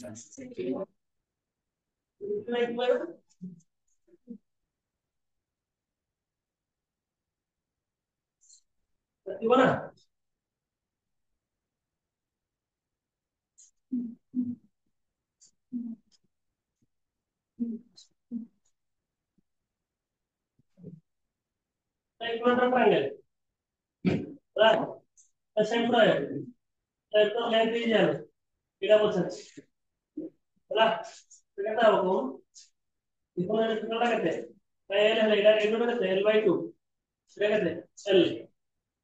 ना triangle centre है तो लेंथ ही है एटा बोलछ ହେଲା କେତେ ହବ କହୁନ ଇକୋନ ଟା କେତେ l ହେଲା ଏଟା ଏଟା କେତେ l/2 ଏଟା କେତେ l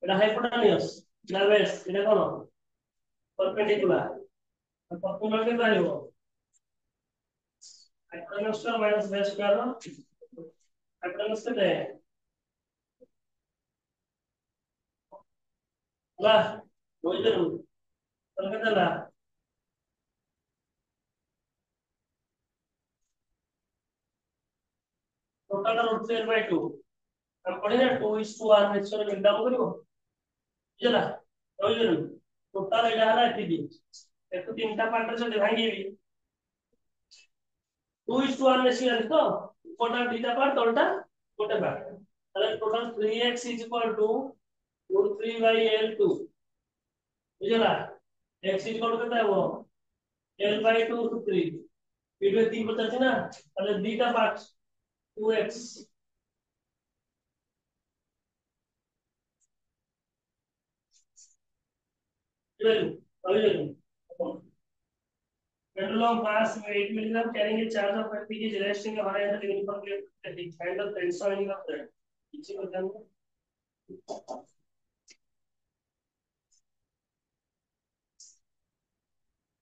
ଏଟା ହାଇପୋଟେନିୟସ୍ ନା ବେସ୍ ଏଟା କଣ परपेंडिकुलर परपेंडिकुलर केते आइबो hypotenuse square minus base square hypotenuse केते ହେଲା ବୁଝିଲୁ ତମେ କେତେ ହେଲା टोटल रूट 3/2 हम पढ़े ना 2:1 रेशियो में डाउन करिवो बुझला बुझिलु टोटल एटा हला एतिकी एक तीनटा पार्ट रे से भांगीबी 2:1 रेशियो तो ऊपरटा दीटा पार्ट तलटा गोटे पार्ट ताले टोटल 3x √3 l2 बुझला x केते हबो l/2 √3 वीडियो 3 बचा ना ताले दीटा part 2x Pendulum mass 8 milligram carrying a charge of 5 kg resting horizontal uniformly at the end of tensioning of thread. इसी को जानते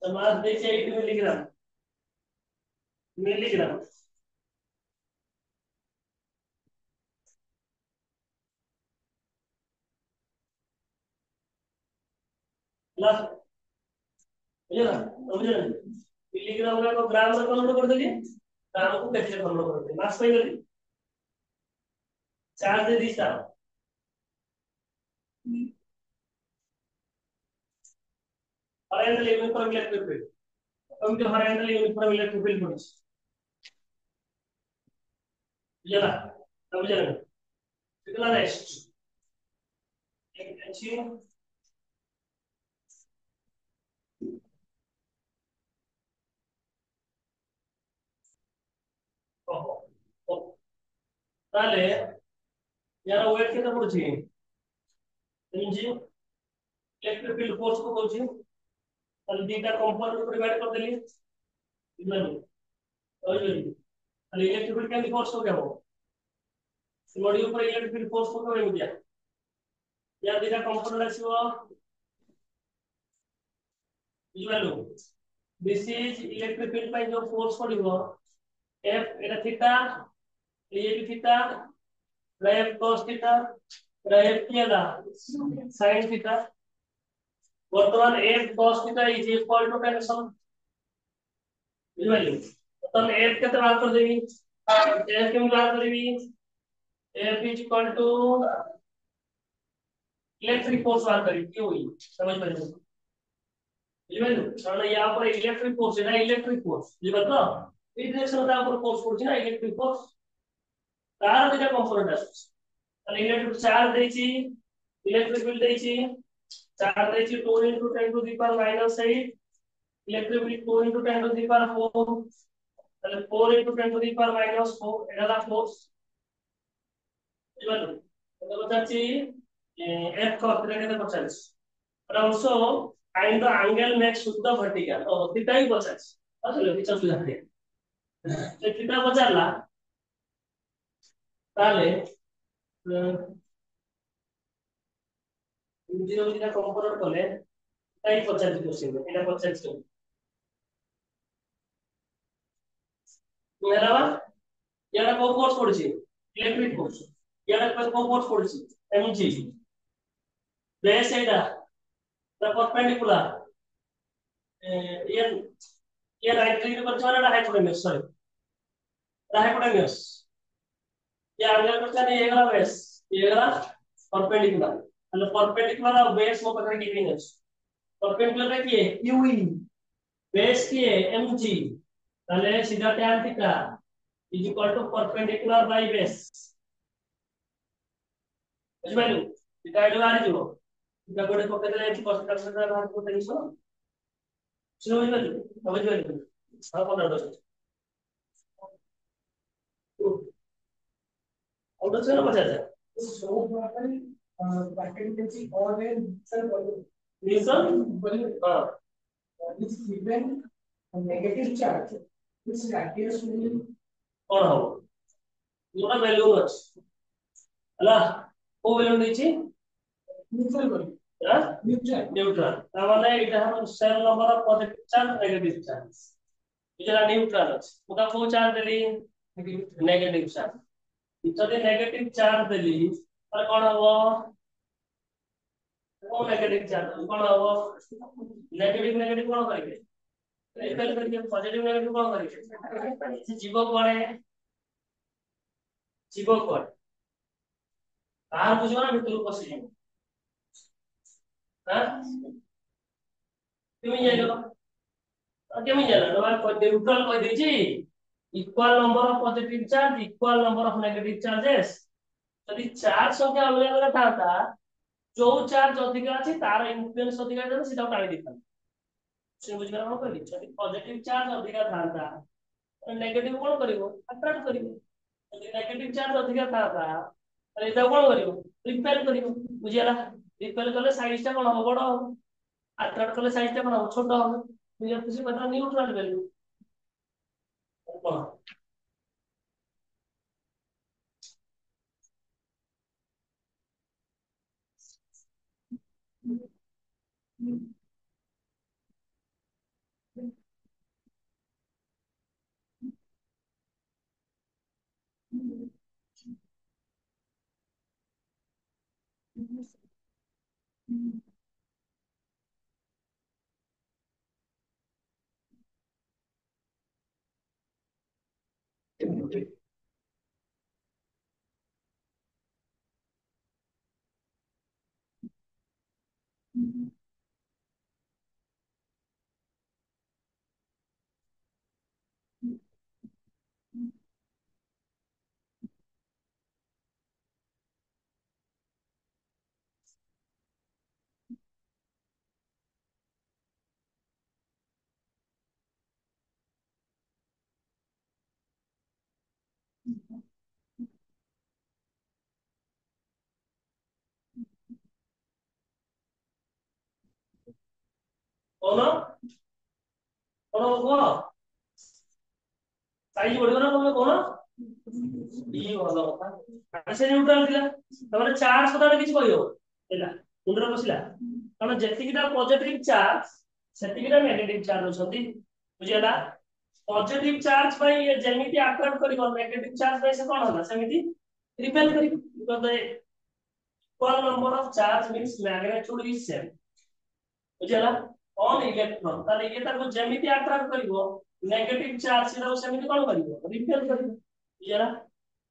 हैं mass देखिए 8 मिलीग्राम मिलीग्राम प्लस ये ना समझ रहे मिलीग्राम को ग्राम में कन्वर्ट कर देंगे ग्राम को कैसे कन्वर्ट कर देंगे मास पे गली चार्ज दे दिशा horizontal uniform electric field हम जो horizontal uniform electric field पढ़े ये ना समझ रहे कितना रेस्ट एक अच्छी তাহলে यार वेट केते पड़ुची एनर्जी इलेक्ट्रिक फील्ड फोर्स को कहूची ताले दीटा कंपोनेंट को डिवाइड कर देली बुझलु बुझलु ताले इलेक्ट्रिक फील्ड केमि फोर्स को कहबो बॉडी ऊपर इलेक्ट्रिक फील्ड फोर्स को कहबो दिया या दीटा कंपोनेंट आसीबो बुझलु दिस इज इलेक्ट्रिक फील्ड पाई जो फोर्स पड़िबो F एटा थीटा ये भी theta F cos theta F कियाला sin थीटा वर्तमान F cos theta is equal to tension बुझिलु तब F केते बात कर देबी F केम बात करबी F is equal to electric force बात करी क्यों हुई समझ पा रहे हो बुझिलु कारण या पर इलेक्ट्रिक फोर्स है ना इलेक्ट्रिक फोर्स बुझिबा तो এই ডিরেকশনে তা উপর ফোর্স পড়ছে না ইলেকট্রিক ফোর্স তার দুইটা কম্পোনেন্ট আছে তাহলে ইলেকট্রিক চার্জ দেইছি ইলেকট্রিক ফিল্ড দেইছি চার্জ দেইছি 2 * 10 to the power -8 electric field 2 * 10 to the power 4 তাহলে 4 * 10 টু দি পাওয়ার -4 এটা দা ফোর্স বুঝলো এটা বলছি F cos এটা কেটে পচাইছি আর also find the angle makes শুদ্ধ ভার্টিক্যাল ও থিটাই পচাইছি আসলে কিছু সুবিধা নেই थीटा पचारला ताले इंजीरो दिना कंपोनेंट कले ताई पचार क्वेश्चन एटा पचार क्वेश्चन मेरावा याडा को फोर्स पड़छि इलेक्ट्रिक फोर्स याडा को force पड़छि MG base Etah the perpendicular ये राइट क्लिक कर छना हाइपोटेन्यूज सॉरी हाइपोटेन्यूज ये एंगल को क्या ये गला बेस ये गला परपेंडिकुलर मतलब परपेंडिकुलर और बेस को पकड़ के गिविंग है परपेंडिकुलर है कि क्यूई बेस किए mg তাহলে সিধা tan theta is equal to perpendicular by base বুঝবাইলু এটা এটা বাহারিଯିବ এটা গোটে পকেই দেলে এটি cos θ বাহার করতে দিছ শুনে বুঝবাইলু বুঝবাইলু আর কোনটা দছ और दूसरा ना बचा जाए सो ब्रैकेट में सी और है सर रीजन हां is given a negative charge which appears to be कौन हो पूरा वैल्यू ଅଛି ହେଲା କୋ ଭ୍ୟାଲୁ ଦେଇଛି ନ୍ୟୁଟ୍ରାଲ ଭ୍ୟାଲୁ ହାଁ ନ୍ୟୁଟ୍ରାଲ ତା ମାନେ ଏଇଟା ଆମର cell number of positive charge negative charge ଏଟା ନ୍ୟୁଟ୍ରାଲ ଅଛି ମୁଁ ତା କୋ ଚାର୍ଜ ଦେଲି ନେଗେଟିଭ ଚାର୍ଜ ଯଦି ନେଗେଟିଭ ଚାର୍ଜ ଦେଲି ତାହେଲେ କଣ ହବ ଓ ନେଗେଟିଭ ଚାର୍ଜ କଣ ହବ ନେଗେଟିଭ ନେଗେଟିଭ କଣ କରିବେ ରିପେल करके पॉजिटिव नेगेटिव कौन करेंगे जीवो कोड़े जीवो कोड़ बाहर बुझो ना भीतर पसी हां केमी जाइलो केमी जाइलो नवा न्यूट्रल कह देछि equal number of positive charge equal number of negative charges यदि चार्ज संख्या अलग अलग थाता जो चार्ज अधिक अछि तार इन्फ्लुएंस अधिक अछि सेटा टाणी दिखा से बुझ गला कहली यदि पॉजिटिव चार्ज अधिक थाता नेगेटिव कोन करिवो अट्रैक्ट करिवो यदि नेगेटिव चार्ज अधिक थाता ताले एटा कोन करिवो रिपेल करिवो बुझियाला रिपेल करले साइज ता कोन हो बड़ हो अट्रैक्ट करले साइज ता कोन हो छोट हो बुझिया खुशी पता न्यूट्रल वैल्यू कोन कोन कोन को साइज बढ़ियो ना तमे कोन ई भलो कथा से न्यूट्रल थिला तमरे चार्ज कथा किछ कहियो हैला मुंडर बसिला कारण जेतिकिटा पॉजिटिव चार्ज सेतिकिटा नेगेटिव चार्ज होसती बुझियला पॉजिटिव चार्ज भाई ये जेमिति अट्रैक्ट करिवो नेगेटिव चार्ज भाई से कोन होला सेमिति रिपेल करी because the equal number of charge means magnitude is same बुझियला ऑन इलेक्ट्रॉन ताले ये ताको जेमिति अट्रैक्ट करिवो नेगेटिव चार्ज से सेमिति कोन करिवो रिपेल करिवो बुझियला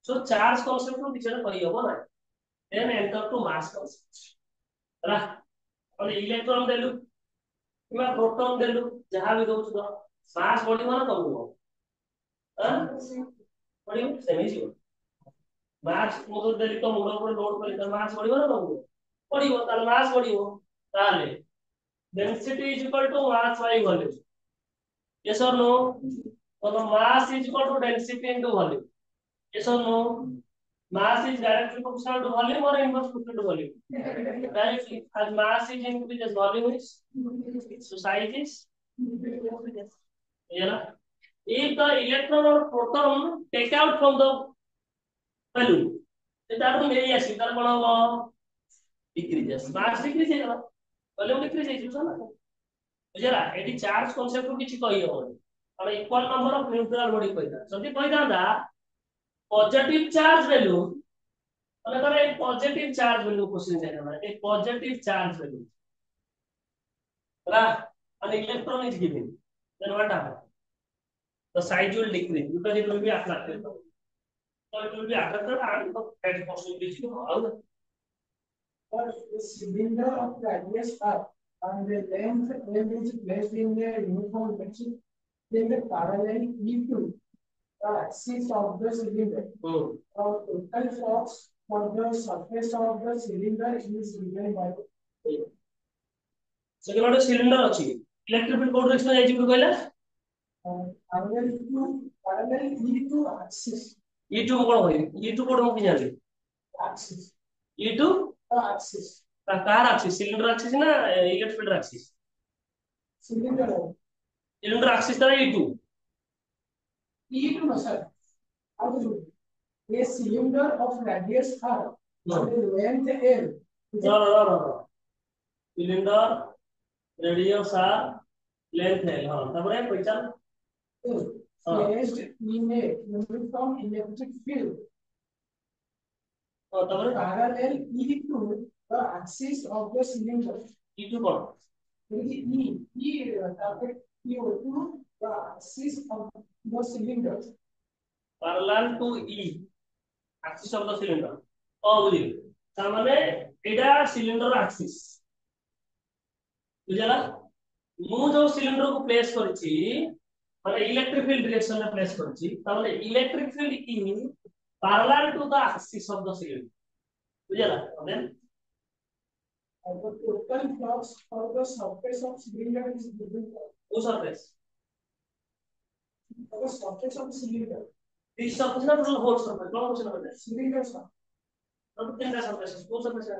सो चार्ज कांसेप्ट को किछन कहि हबो ना then enter to mass concept ହେଲା और इलेक्ट्रॉन देलु किबा प्रोटॉन देलु जहां भी दउछ तो मास बढिबो ना कमिबो हां बढिबो सेमी जिवो मास मोर देली तो मोर ऊपर लोड करी तो मास बढिबो ना कमिबो बढिबो ताले मास बढिबो ताले density is equal to mass by volume yes और नो तो mass is equal to density into volume yes और no mass is directly proportional to volume or inverse proportional to volume directly as mass is increases volume is so size is yeah if the electron or proton take out from the balloon then that will very acid that कोन हो decreases mass decrease ହେଇଗଲା volume decrease ହେଇଯିବ ना बुझला eighty charge concept को किछि कहि हो और equal number of neutral body कहता जदी कहता पॉजिटिव चार्ज वैल्यू मतलब अगर एक पॉजिटिव चार्ज वैल्यू क्वेश्चन देना है एक positive charge value right an electron is given then what happens the size will decrease because it will be attracted so it will be attracted and the head possibility to all the cylinder of radius r and the length is placed in the uniform direction, then the parallel E2 the axis of the cylinder. Our total flux for the surface of the cylinder is given by second order cylinder अछि electric field code direction जाई छी कहला parallel E2 axis. E2 कोन होई E2 code हम जानि Axis. E2 axis. Car axis cylinder axis ना electric field axis Cylinder. cylinder axis तरह E2 E2 no sir. How to do? A cylinder of radius r and length l. No. Cylinder radius r length l हां तबरे पैसा placed in a uniform electric field. तबरे parallel E2 the axis of the cylinder. E2 cone target E2 the axis of the cylinder. parallel to E axis of the cylinder बुझी तार माने एटा cylinder axis बुझला मु जो cylinder को place करछि माने electric field direction में प्लेस करछि तार माने इलेक्ट्रिक फील्ड ई parallel to the axis of the cylinder बुझला then the total flux for the surface of cylinder is given वो surface for the surface of cylinder. This surface ना total whole surface कौन question है cylinder sir. अब तीन surface को surface है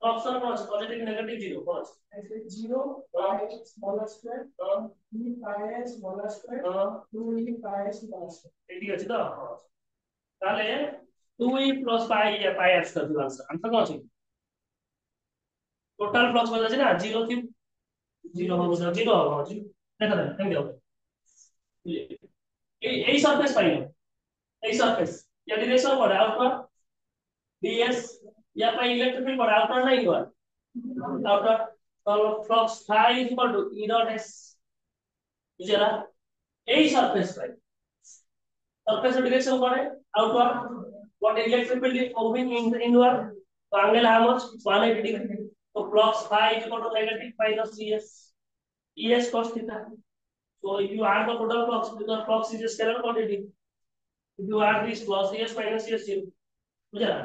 option कौन है पॉजिटिव नेगेटिव जीरो कौन है 0 pi smaller square e pi smaller square 2 e pi smaller square. ठीक আছে তো তাহলে 2e + pi या pi s कर दियो आंसर आंसर कौन है टोटल फ्लक्स बता छै ना 0 थी 0 हो गया 0 हो जी देखा था थैंक यू এই সারফেস পাইলো এই সারফেস या डायरेक्शन पड़ा आउटवर्ड ds या पाई इलेक्ट्रिक फील्ड पड़ा आउटवर्ड ना इनवर्ड आउटवर्ड तो flux phi = e dot s বুঝলা এই সারফেস পাই সারফেস डायरेक्शन पड़े outward what electric field is moving inward so angle how much 180 degree so flux phi = negative minus ds es cos theta so if you add the total flux because flux is a scalar quantity if you add this plus es minus es zero बुझला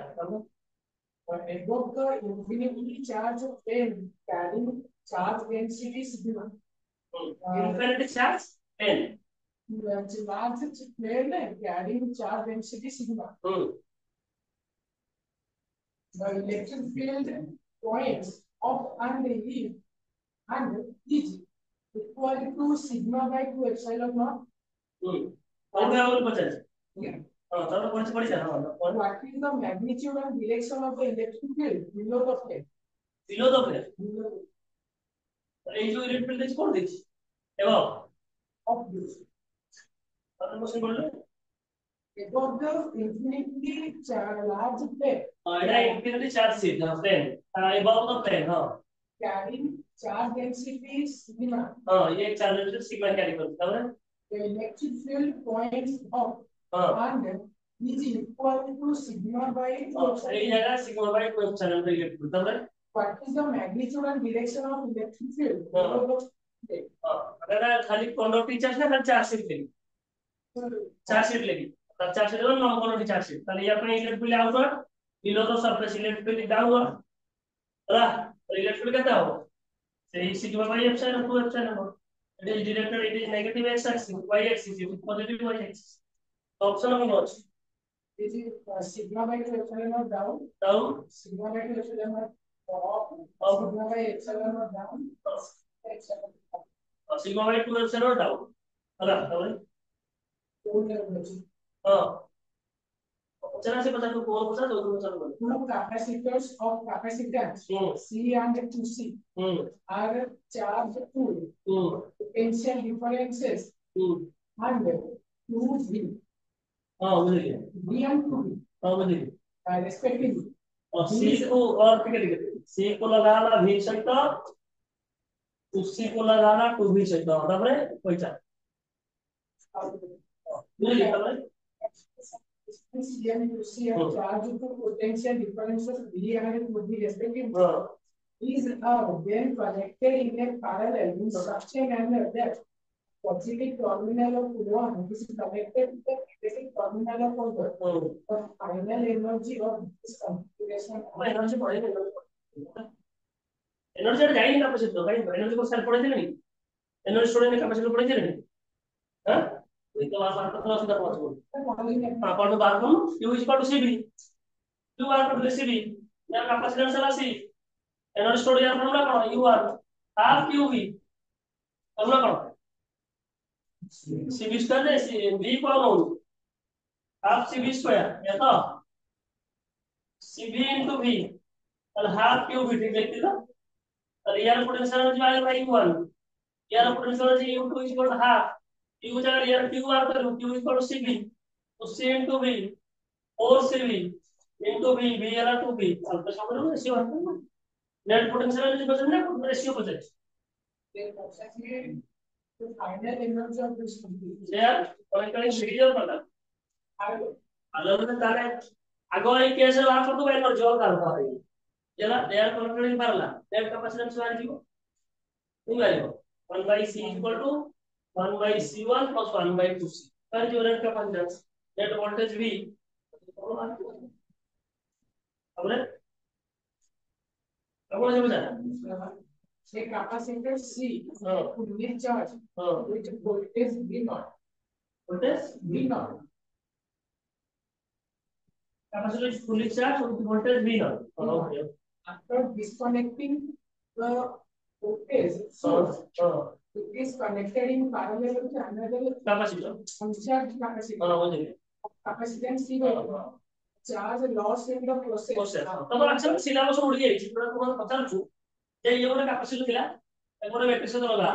above the infinity charge n carrying charge density sigma. infinity charge n large plane carrying charge density sigma. The electric field points up and is equal to sigma by 2 epsilon naught. और मैं और बचा हां तब पढ़ जा हां what is the magnitude and direction of the electric field below the plane? below the plane এই যে ইলেক্ট্রিক ফিল্ড কোন দিছি এবং of this আপনি কোশ্চেন করলে above the infinity large plane এটা ইনফিনিটি চার্জ শীট না প্লেন above the plane हां carrying charge density sigma. हां ये चार्ज डेंसिटी सिग्मा कैरी करता है The electric field points up and is equal to sigma by 2 epsilon. এই জায়গা sigma by 2 epsilon पे লিখতে তাহলে what is the magnitude and direction of electric field below the plane? এটা খালি conducting charge না খালি চার্জ শীট লিখি चार्ज शीट लेगी तब चार्ज शीट लो नॉन कोनोटी चार्ज शीट ताले ये अपने electric field outward below the surface electric field downward है तो इलेक्ट्रिक फील्ड कितना होगा से sigma by epsilon 2 epsilon it is directed it is negative x axis y axis it is positive y axis तो option कौन है This is sigma by 2 epsilon naught down sigma by 2 epsilon naught up sigma by epsilon naught down sigma by 2 epsilon down है हां चला से पता तो कौन पूछा तो पूछा बोल two capacitors of capacitance C and 2C are charged to potential differences and 2V हां बोलिए V and 2V हां बोलिए respectively और C को और क्या लिखते C को लगाना V सहित उसी को लगाना 2V सहित बराबर है कोई चार बोलिए बराबर C and 2C are charged to potential differences V and 2V respectively is then connected in a parallel in such a manner that positive terminal of one is connected to the negative terminal of other. The final energy of this configuration. Energy जाएगी capacity तो भाई energy को sir पढ़े थे नहीं energy storage में capacity पढ़े थे नहीं हां वही तो बात करते हैं उसका पॉइंट हां पॉइंट बात करो q cv q cv या कैपेसिटेंस वाला सी एनर्जी स्टोरेज यार फॉर्मूला कौन u हाफ qv फॉर्मूला कौन cv स्क्वायर है v कौन हो हाफ cv स्क्वायर या तो cv into v और हाफ qv ठीक लिखते ना और यार पोटेंशियल एनर्जी वाले बाई 1 यार potential energy u2 is equal to half q जगह यार q r करूं q इक्वल टू cv तो c into v 4 cv into v v यार 2v अब तो समझ लो रेशियो आता है नेट पोटेंशियल एनर्जी बचना है रेशियो बचे The final energy of this configuration. यार पॉइंट का वीडियो पता अलग अलग तारे आगो एक केस ला फोटो एनर्जी और करता है जला दे आर कंट्रोलिंग पारला नेट कैपेसिटेंस वाली जीवो नहीं वाली 1 by c equal to 1 by c1 plus 1 by 2c पर जो net capacitance net voltage v अब समझ आ A capacitor C fully charged with voltage V naught. voltage V naught. capacitor is fully charged with voltage v naught okay After disconnecting the voltage source, it is connected in parallel with another capacitor uncharged capacitor. Capacitance C charge loss in the process. तब अच्छा syllabus उड़ गई चित्र को पता छु जे ये वाला कैपेसिटर थिला एक गोटे बैटरी सहित लगा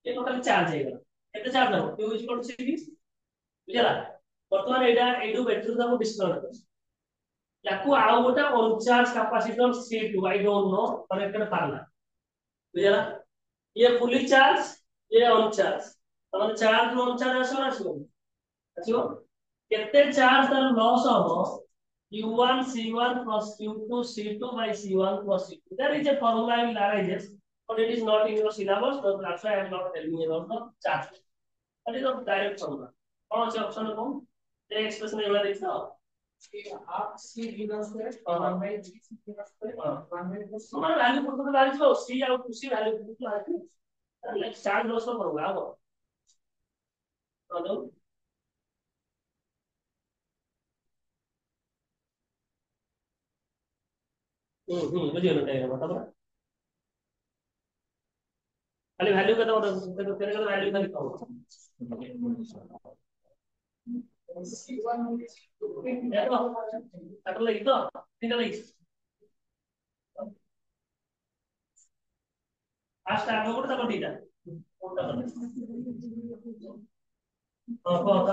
ये टोटल चार्ज है केते चार्ज हो q cv बुझला वर्तमान एडा एडू बैटरी दाको डिस्कनेक्ट कर याकू आउ गोटे uncharged capacitor c2 I don't know connected पारला बुझला ये फुली चार्ज ये अनचार्ज तमन चार्ज रो अनचार्ज आसो केते चार्ज तर लॉस हो q1 c1 plus q2 c2 by c1 plus c2 there is a formula in Larages but it is not in your syllabus so that's why I am not telling you about the charge that is a direct formula कौन से option को ये expression वाला देखो आप c v square 1 by g c square 1 by 2c हमारा value put करके डाल दो c और 2c वैल्यू पुट करके लाइक चार्ज लॉस का फॉर्मूला वो हेलो बुझियो ना डायग्राम बता खाली वैल्यू का तो तेरे का वैल्यू का लिखा होगा c1 ya to satu lagi to tinggal lagi asta aku udah dapat tidak apa apa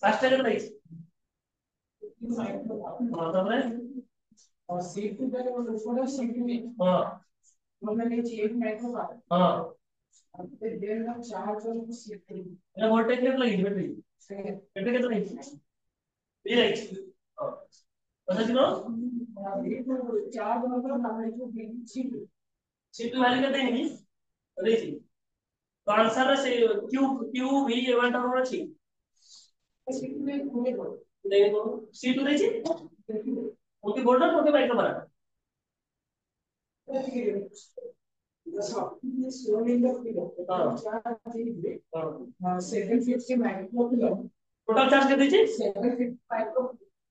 asta kan lagi apa और c2 का जो लोड है c2 हां हमने ये 1 माइक्रोफारड हां फिर देर का चार्ज और c3 ये वोल्टेज कितना लगी बैटरी बैटरी कितना लगी ये लगी हां पता चलो ये तो चार्ज मतलब हमारे जो c2 c2 वैल्यू कितनी है अरे जी तो आंसर है q q v इवेंट होना चाहिए c2 में घूमे बोल देखो c2 देखिए उनकी बोल्डर कोटे बाइक का बना टोटल चार्ज कितनी थी 750 माइक्रो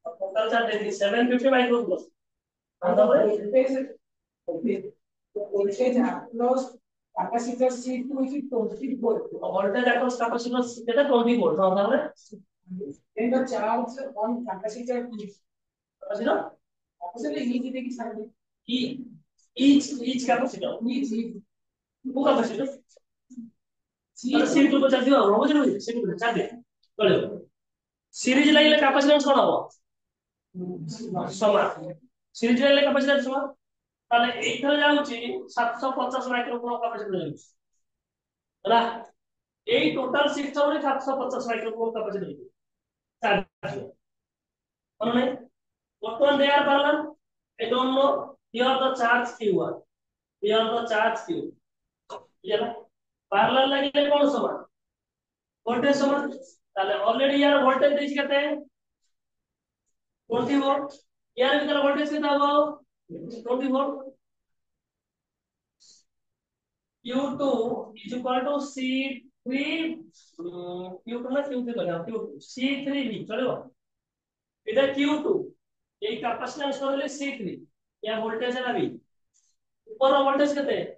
टोटल चार्ज कितनी 750 micro plus voltage across capacitor C2 is 20 volt voltage across capacitor कितना 20 वोल्ट था हमने then the charge on capacitor is capacitor capacitor each देखिए साइड each कैपेसिटर each वो कैपेसिटर C2 को charge दियो रोज रोज C2 को charge दे बोलो सीरीज लाइन कैपेसिटेंस कोन हो समान सीरीज लाइन कैपेसिटेंस समान তাহলে এইখানে যাচ্ছে 750 মাইক্রোকুলম ক্যাপাসিটর যাচ্ছে ହେଲା এই টোটাল সিস্টেমে 750 মাইক্রোকুলম ক্যাপাসিটর চার্জ মানে বর্তমান দেয়ার পারলাম I don't know. Here the charge Q1. Here the charge Q. ठीक है ना? पैरेलल लगेगा कौन समान? वोल्टेज समान. ताले ऑलरेडी यार वोल्टेज देख कहते हैं. कौन सी वो? यार इधर वोल्टेज कितना वो? 20 volt. Q2 is equal to C3 Q2 ना Q3 बना Q2 C3V चलो. इधर Q2 ये कैपेसिटेंस को ले C3 या वोल्टेज है ना अभी. ऊपर वोल्टेज कितने हैं?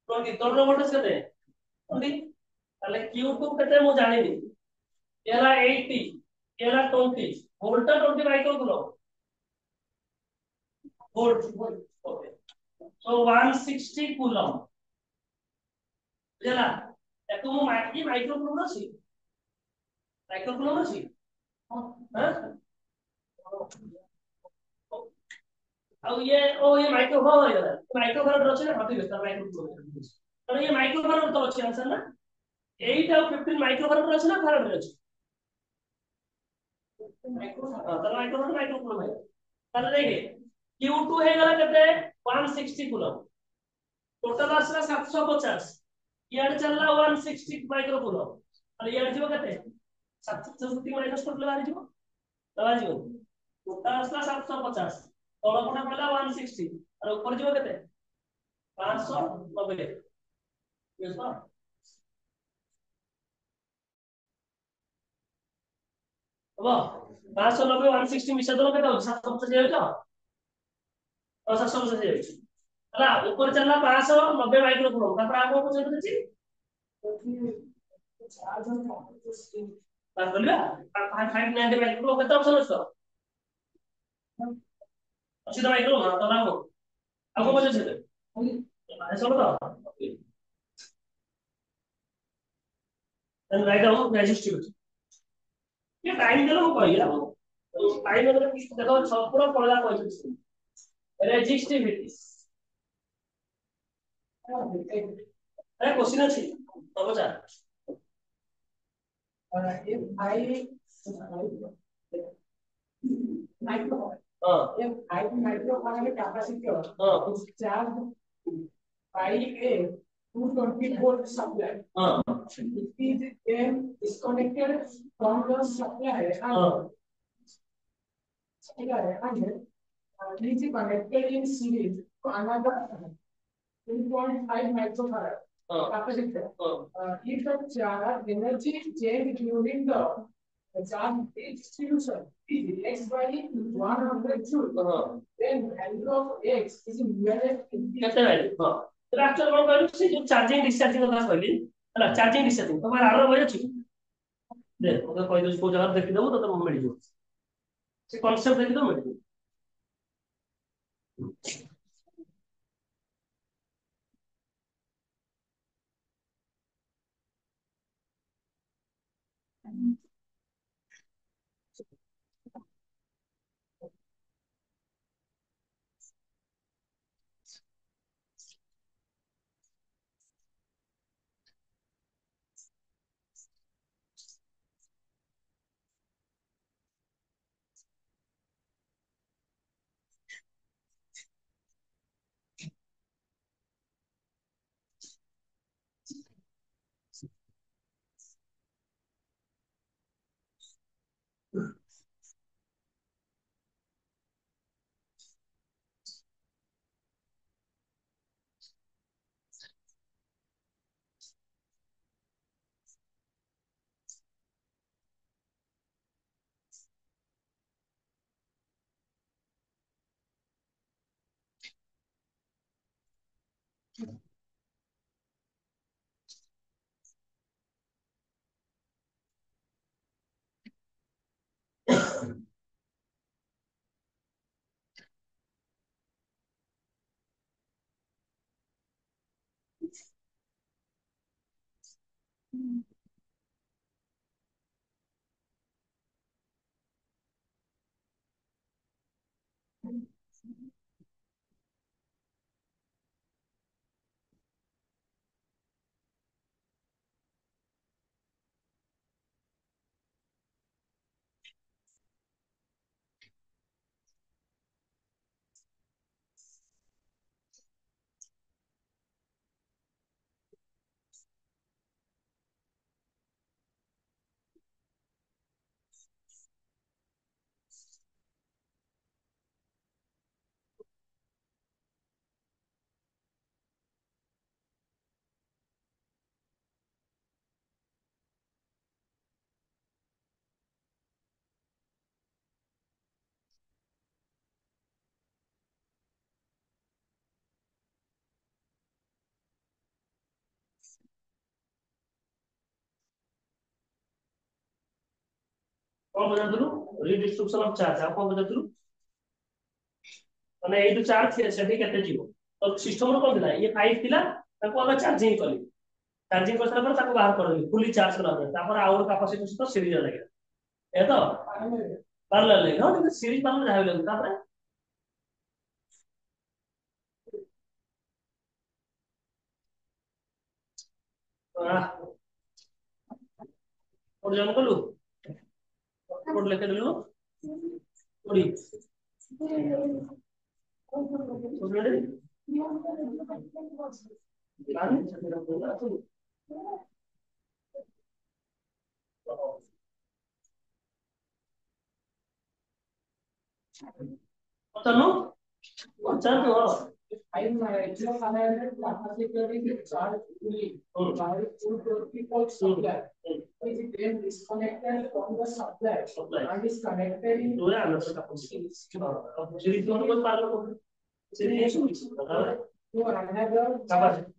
20 दोनों वोल्टेज कितने हैं? 20. ताले Q2 कितने मुझे जाने नहीं. ये रहा 80 ये रहा 20 volt 20 micro coulomb volt. Okay. So 160 coulomb. बुझला? একটু মাইক্রো কুলম আছে. মাইক্রো কুলম আছে. হ্যাঁ. अब ये माइक्रो हो गया. माइक्रो फैराड আছে না ভাবি বেস্ট মাইক্রো কুলম. কারণ ये माइक्रो फैराड তো আছে आंसर না. 8 আর 15 মাইক্রো ফ্যারাড আছে না ফ্যারাড আছে. মাইক্রো তাহলে মাইক্রো কুলম है. তাহলে দেখে Q2 হয়ে গেল কত 160 কুলম. টোটাল আসলে 750. ইয়ার চললা 160 মাইক্রো কুলম. তাহলে ইয়ার জীব কত 750 মাইনাস করলে বাড়ি জীব. বাড়ি জীব. টোটাল আসলে 750. তଳ কোণা পড়লা 160 আর উপর জীব কত 590. বুঝছো? হবো 590 160 মিশা দেব কত 750 যাଉଛି ଆଉ 750 ଯାଉଛି. ହେଲା ଉପରେ ଚାଲିଲା 590 ମାଇକ୍ରୋ କୁଲମ. ତାପରେ ଆଉ କଣ ପଚାରି ଅଛି? ବାସ୍ କରିବା 590 ମାଇକ୍ରୋ କୁଲମ କେତେ ଅପସନ ଅଛି ତ? ଅଛି ତ ମାଇକ୍ରୋ କୁଲମ ତ ରାମ. ଆଉ କଣ ପଚାରି ଅଛି? ସବୁ ତ. then write down resistivity. ये टाइम देलो କହିଲା. टाइम देलो देखो ସମ୍ପୂର୍ଣ୍ଣ ପଳେଇଲା କହିଛି. रेजिस्टिविटी. अरे क्वेश्चन ଅଛି ତମ ଯା. if I micro if I microfarad capacitor is charged by a 220 volt supply. It is then disconnected from the supply and it is connected in series to another 2.5 microfarad capacitor. If the charge energy change during the charge distribution is x by 100 joule, then value of x is equivalent to କେତେ value? ହଁ. ତ actually କଣ କହିଲୁ ସେ ଯୋଉ charging ଡିସଚାର୍ଜିଂ କଥା କହିଲି ହେଲା ଚାର୍ଜିଂ ଡିସଚାର୍ଜିଂ ତମର ଆର ବହି ଅଛି ଦେ ମୋତେ କହିଦଉଛି କୋଉ ଜାଗାରେ ଦେଖିଦେବୁ ତତେ ମିଳିଯିବ. ସେ କନସେପ୍ଟ ଦେଖିଦେବୁ ମିଳିଯିବ. कौन बजातलु रिडिस्ट्रीब्यूशन ऑफ चार्ज आ कौन बजातलु माने एई जो चार्ज है सेठी केते जीवो तो सिस्टम रो कोन दिला ये 5 थिला ताको आगे चार्जिंग कली चार्जिंग करसला पर ताको बाहर कर दी फुली चार्ज कला तापर आउर कैपेसिटी सहित सीरीज लगे ए तो पैरेलल ले नो तो सीरीज पैरेलल जाय ले तापर और जम कलु और लेके दिलु ओडी ओडी लाने छेरा बोला तो तनु अच्छा तो I actually highlighted capacity charge fully by 220 volt supply. Which is then disconnected from the supply and is connected in तो है ना तो capacity सीरीज दोनों को पार लो series to another capacity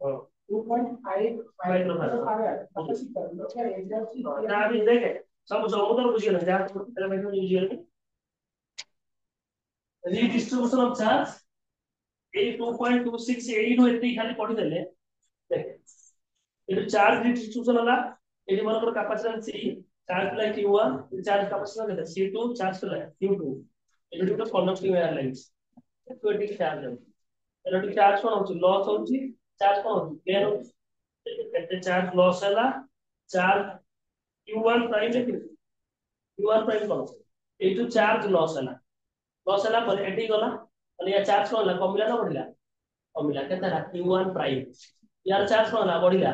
2.5 microfarad capacitor. Look at exactly ना अभी देखे सब उधर बुझिए ना जा पहले मैं बुझिए redistribution of charge ए 2.26 एई नो एती खाली पढि देले देखे ये चार्ज डिस्ट्रीब्यूशन वाला एडी मनकर capacitance C charge like q1 charge capacitance है c2 चार्ज कर q2 एडी तो कंडक्टिंग वायर लाइंस तो एडी चार्ज है एडी चार्ज कोन होची लॉस होची चार्ज कोन होची गेन होची केते चार्ज लॉस हैला चार्ज q1 प्राइम है q1 प्राइम कोन ए तो चार्ज लॉस हैला लॉस हैला पर एडी गला અને આ ચાર્જ કોણ કમિલા ના બઢિલા કમિલા કેતા રા q1 प्राइम यार चार्ज कोण બઢિલા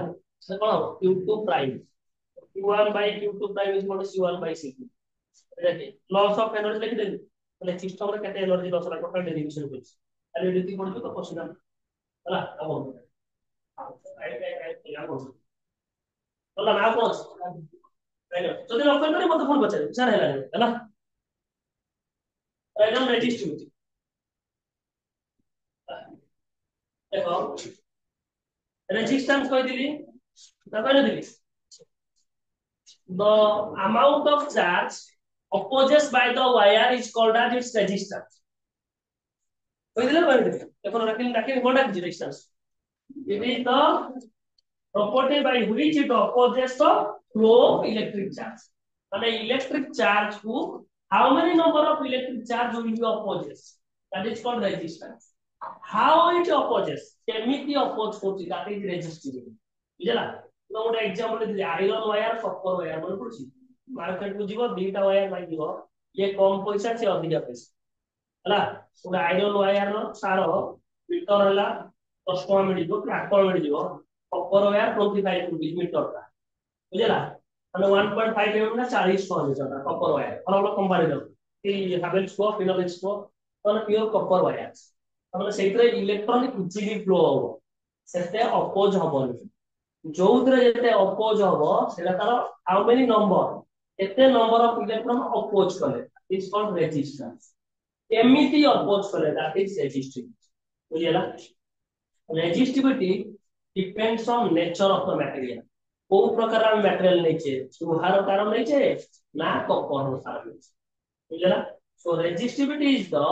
से कोण q2 prime q1 by q2 prime is equal to c1 by c2 देखिए लॉस ऑफ एनर्जी लिख देली એટલે સિસ્ટમ રે કેતે એનર્જી લॉस रा टोटल डेरिवेशन होई खाली रीति पढिबो तो क्वेश्चन होला अब आई या बोल होला ना कोन যদি লক্ষ্য করি মতে ফোন বচাই স্যার হেলা ହେଲା एकदम रेजिस्टिविटी देखो रेजिस्टेंस कह दिली कह दिली the amount of charge opposed by the wire is called as its resistance कह दिले देखो रखिन कोटा की resistance it is the property by which it opposes the flow of electric charge and electric charge को how many number of electric charge will be opposed that is called resistance how it opposes केमिति oppose होची that is resistivity बुझला तो ଗୋଟେ example दे iron wire copper wire मन पड़छि market को जीवो दुईटा वायर लाग जीवो ये कम पैसा से अधिक पैसा हला ଗୋଟେ आयरन वायर रो सार मीटर हला 10 टका मिल जीवो 8 टका मिल जीवो कॉपर वायर 25 रुपीस मीटर का बुझला মানে 1.5 mm ना 40 टका मीटर का कॉपर वायर और हम लोग कंपैरिजन कि हावेल्स को फिनोलेक्स को तो प्योर कॉपर वायर हमने सेइतरे इलेक्ट्रॉनिक इजीली फ्लो हो सेते अपोज हबोनी जोउतरे जेते अपोज हबो सेला तार हाउ मेनी नंबर एते नंबर ऑफ इलेक्ट्रॉन अपोज करे इज कॉल्ड रेजिस्टेंस केमिति अपोज करे दैट इज रेजिस्टिविटी बुझियला resistivity depends on nature of the material को प्रकार रा मटेरियल नैचे सुहार कारण नैचे ना कॉपर कारण बुझियला so resistivity is the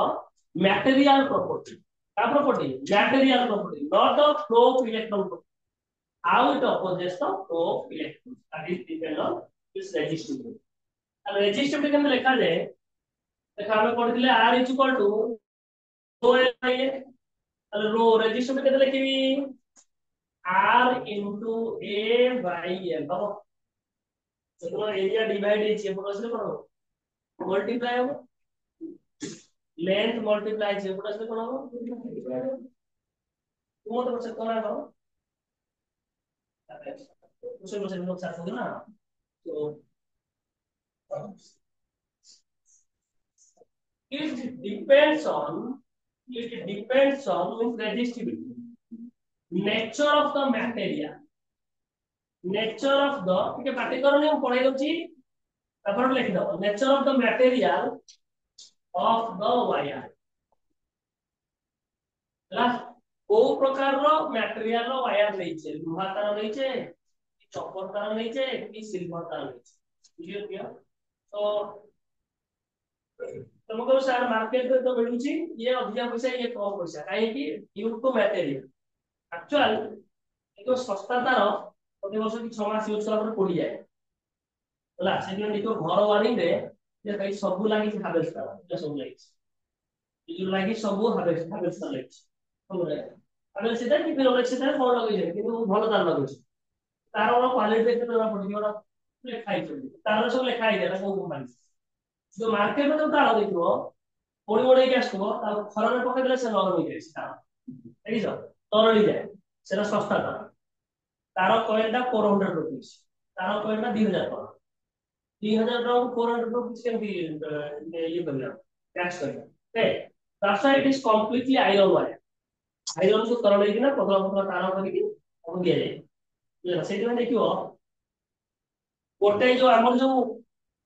material property property material property not the flow of electron property. How it opposes the flow of electrons that is depend on its resistivity and resistivity केमते लिखा जाए देखा हमें पढ़ दिले r is equal to rho a and rho resistivity केते लिखिबी r into a by l बाबा तो area divide है ये पढ़ो से पढ़ो मल्टीप्लाई हो लेंथ मल्टीप्लाई से पूरा से कौन हो तुम तो बच्चे कौन है बाबू उसे बच्चे लोग साथ होंगे ना तो it depends on with resistivity nature of the material nature of the ठीक है पाठ्यक्रम में हम पढ़ाई होची अपन लिख दो nature of the material of the wire ହେଲା को प्रकार रो मटेरियल रो वायर नैचे लोहा तार नैचे कि चॉपर तार नैचे कि सिल्वर तार नैचे क्लियर किया तो तुमको सर मार्केट में तो मिलुची ये अधिक पैसा ये कम पैसा काहे कि ड्यू टू मटेरियल एक्चुअल एक सस्ता तार प्रति वर्ष की 6 मास यूज करा पर पड़ी जाए होला से जो निको घर वारिंग रे जे कई सब लागी हार्वेस्ट करा जे सब लागी ये जो लागी सब हार्वेस्ट हार्वेस्ट कर लागी सब रे अगर सीधा कि फिर और सीधा कोन लगे जे किंतु भलो तार लगे तार और क्वालिटी देखते ना पड़ी और लेखा है तार सब लेखा है ना को कंपनी जो मार्केट में तो तार देखो ପୋଡ଼ି ମୋଡ଼ି ଆସିବ ତା ଖରାରେ ପକେଇଦେଲେ ସେ ନରମ ହେଇଯାଏ ସେ ତାର ଦେଖିଛ ତରଳି ଯାଏ ସେଟା ଶସ୍ତା ତାର କଏଲଟା 400 रुपीस ତାର କଏଲଟା 2000 ଟଙ୍କା 2000 ଟଙ୍କା 400 रुपीस କେମିତି ଇଏ କରିବା ଟ୍ୟାକ୍ସ କରିବା okay that's why it is completely iron wire iron କୁ ତରଳେଇକିନା ପତଳା ପତଳା ତାର କରିକି ତାକୁ ଦିଆଯାଏ ବୁଝିଲ ସେଇଥିପାଇଁ ଦେଖିବ ଗୋଟେ ଯୋଉ ଆମର ଯୋଉ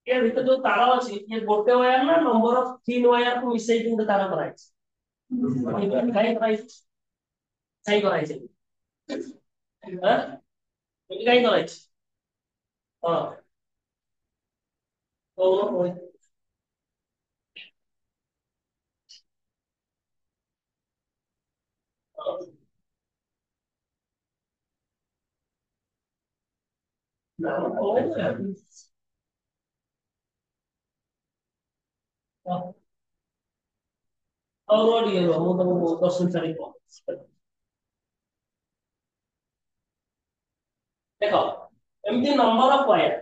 ये भीतर जो तारा अछि ये गोटे वायर ना नंबर ऑफ थिन वायर को मिसई के तारा कराई काई कराई छै हां काई कराई छै हां तो ना और ये वो तो 10 मिनट को देखो एमती नंबर ऑफ वायर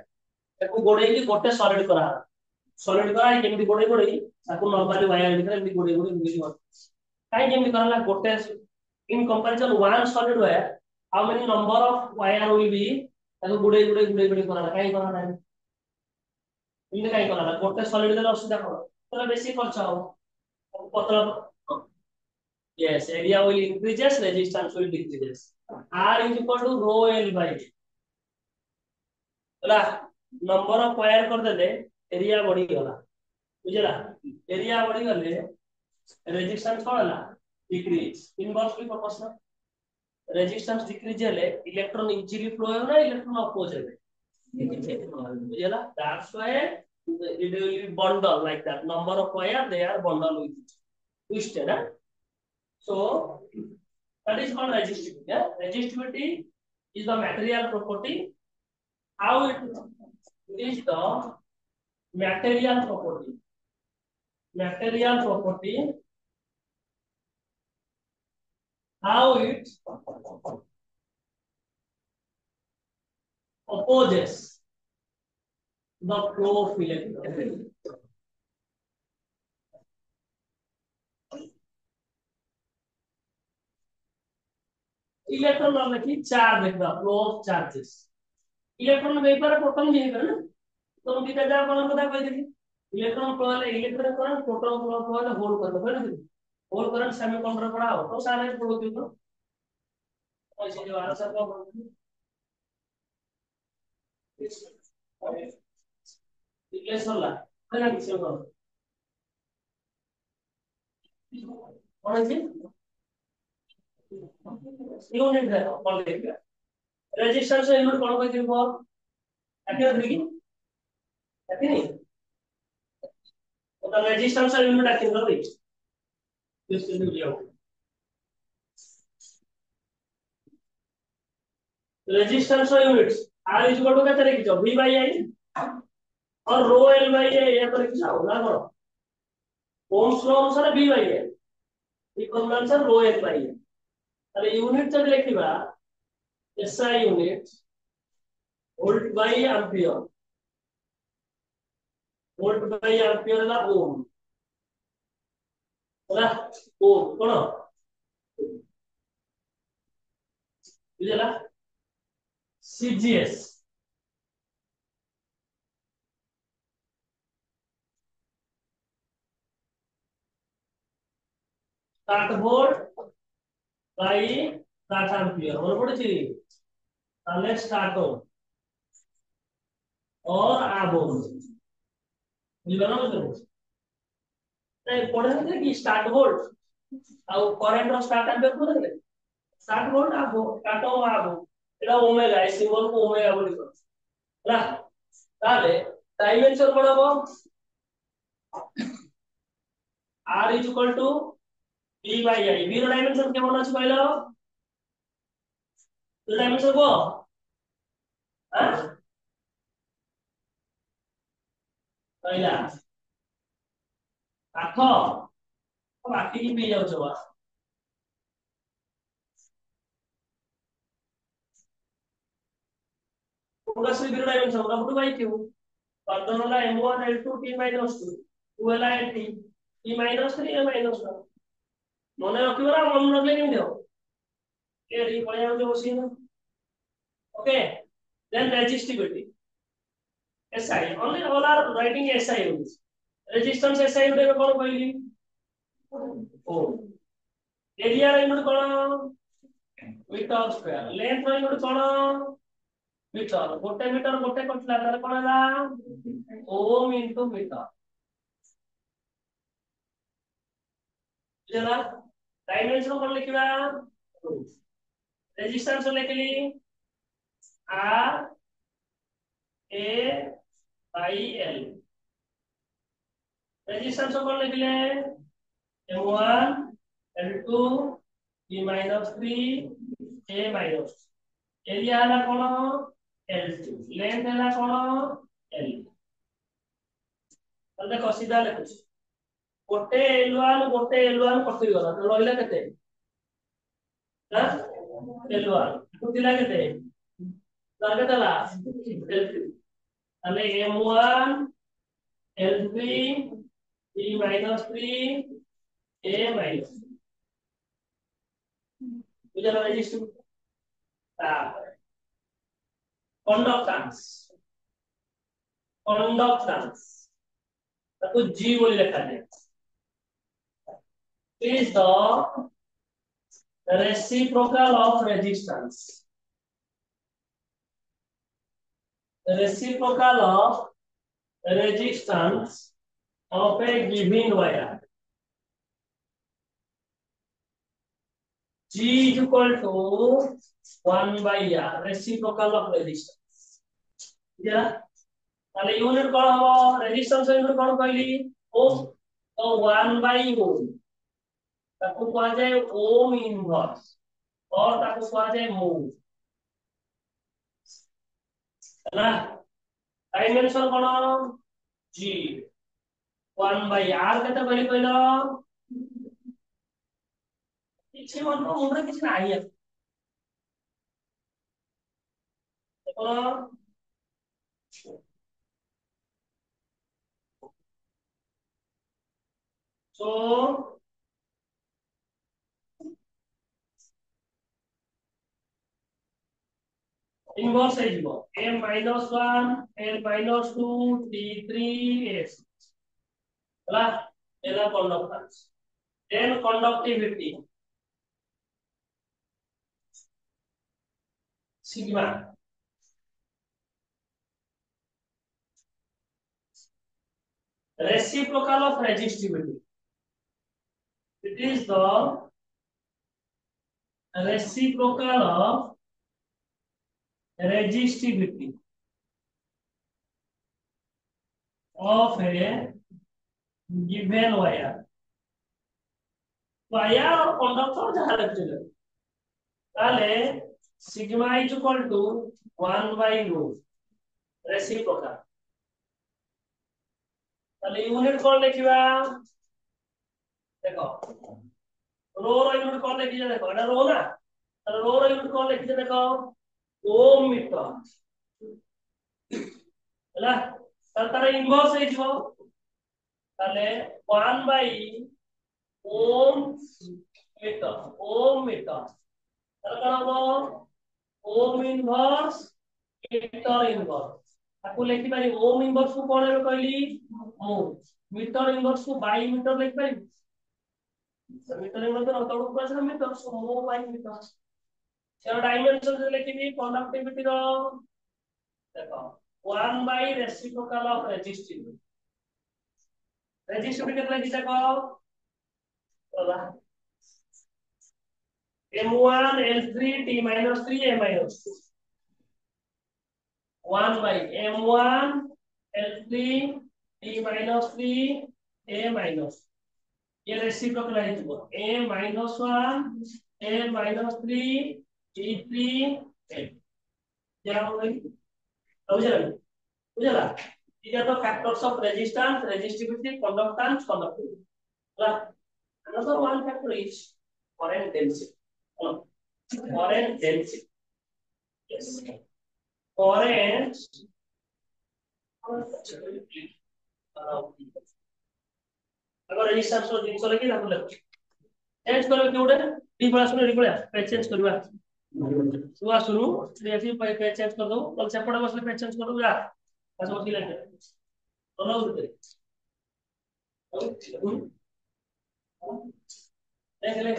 ताको गोडे की गोटे सॉलिड करा केमती गोडे गोडे ताको नॉर्मली वायर भीतर एमती गोडे गोडे मिली काई केमती करला गोटे in comparison one solid wire how many number of wire will be ताको गुडे करला काई करला इने काई करला गोटे सॉलिड देला असुविधा कर तो बेसी खर्च हो पतला yes area will increases resistance will decreases r is equal to rho l by होला नंबर ऑफ वायर कर देले एरिया बढ़ी गला बुझला एरिया बढ़ी गले resistance Cola decrease inversely proportional resistance decrease हेले इलेक्ट्रॉन इजीली फ्लो हो ना इलेक्ट्रॉन अपोज हेले बुझला that's why it will be bundle like that number of wire they are bundled with it twisted so that is called resistivity resistivity is the material property how it is the material property how it opposes the flow of electrons electron में लिखी charge देखा flow of charges electron vapour proton भी है ना तो हम कितना जा वाला पता कोई देखी इलेक्ट्रॉन फ्लो है इलेक्ट्रॉन करंट प्रोटॉन फ्लो है होल करते हैं ना होल करंट सेमीकंडक्टर पड़ा हो तो सारे फ्लो क्यों तो ऐसे जो आर सर का इक्वेशन ला है ना किसी को कौन सी यूनिट है कौन देखेगा रेजिस्टेंस यूनिट कौन कोई दिन को आके देखी आके नहीं तो रेजिस्टेंस यूनिट आके कर दे इस दिन लिया resistance units R is equal to क्या तरीके से v बाई आई और रो एल बाई आई ये तरीके से होगा करो ओम्स लॉ अनुसार v by I equal answer rho L by I अरे यूनिट जब लिखिबा SI unit volt by ampere volt by ampere ला ओम होला ओम कोन बुझला CGS statvolt by statampere और पड़छि ताले स्टार्ट और आब बुझलो ना बुझलो पढ़े थे कि स्टार्ट वोल्ट और करंट रो स्टार्ट एंपियर को देखले स्टार्ट वोल्ट आब स्टार्ट हो आब एटा ओमेगा ए सिंबल को ओमेगा बोली कर ला ताले डायमेंशन कोन हो R is equal to B by I. B ର ডাইমেনশন কেমন আছে কইলো? তো ডাইমেনশন কো? হ্যাঁ? কইলা 8 বাকি কি পেয়ে যাচ্ছ বা? কোনটা সি B র ডাইমেনশন ওটা হলো বাই কিউ। পার্থক্য হলো M1 L2 T minus 2 2 হলো T T minus 3 A minus 1 মনে রাখিব না মনে রাখলে কেমনে হবে এই পড়ে যাবে বসিয়ে না ওকে দেন resistivity SI only all are writing SI only resistance SI উঠে কোন কইলি ও এরিয়া ইনটু কোন মিটার স্কয়ার লেন্থ ইনটু কোন মিটার গোটে কটলা তাহলে কোন ହେଲା ওম ইনটু মিটার বুঝলা डायमेंशन কোন লিখিবা रेजिस्टेंस लिखली R A by L resistance कोन लिखले M1 L2 T minus 3 A minus area हला कोन L2 लेंथ हला कोन L तो देखो सीधा लिखुछ गोटे L1 कटि गला तो रहिला केते ना L1 कुतिला केते ताके तला L2 তাহলে M1 L3 T minus 3 A minus বুঝলা রেজিস্টার তারপরে কন্ডাক্ট্যান্স তাকে G বলে লেখা যায় is the reciprocal of resistance the reciprocal of resistance of a given wire G is equal to 1 by R reciprocal of resistance yeah তাহলে unit কোন হবে resistance unit কোন কইলি ওম তো 1 by ওম তাকে কোয়া যায় ওম ইনভার্স और তাকে কোয়া যায় মোল না ডাইমেনশন কোন G 1 by R কেতে কইলি কইল কিছু মনে মনে কিছু নাই কোন so inverse है जीवो m minus 1 l minus 2 t3 s ହେଲା एला conductance then conductivity sigma reciprocal of resistivity it is the reciprocal of resistivity of a given wire wire और conductor जहां लगते हैं ताले sigma is equal to 1 by rho reciprocal ताले unit कौन लिखिबा देखो रो रो यूनिट कौन लिखि जे देखो एटा रो ना ताले रो रो यूनिट कौन लिखि जे देखो ओम मीटर ହେଲା तार इनवर्स है जो ताले 1 by ओम मीटर তাহলে কোন হলো ওম ইনভার্স মিটার ইনভার্স তাকু লিখি পারি ওম ইনভার্স কো কোন হবে কইলি মো মিটার ইনভার্স কো বাই মিটার লিখি পারি মিটার ইনভার্স না তড় উপর আছে metre so mho by metre এর ডাইমেনশন যে লিখিবি কন্ডাক্টিভিটি র দেখো 1 by reciprocal of resistivity Ketla কি দেখো বলা M1 L3 T minus 3 A minus 2 1 by M1 L3 T minus 3 A minus ये रेसिप्रोकल है तो a -1 a -3 e3 जरा बोल बुझला these are the factors of resistance, resistivity, conductance, conductivity. Another one factor is current density. Current density. Yes. Current. अगर resistance रो जिंस लगे ना बोले चेंज करो क्यों डी बड़ा सुनो डी बड़ा पे चेंज करवा सुआ सुनो ऐसे पे चेंज कर दो कल सेपड़ा बसले पे चेंज कर दो या बस वो सिलेंडर दोनों उधर देख ले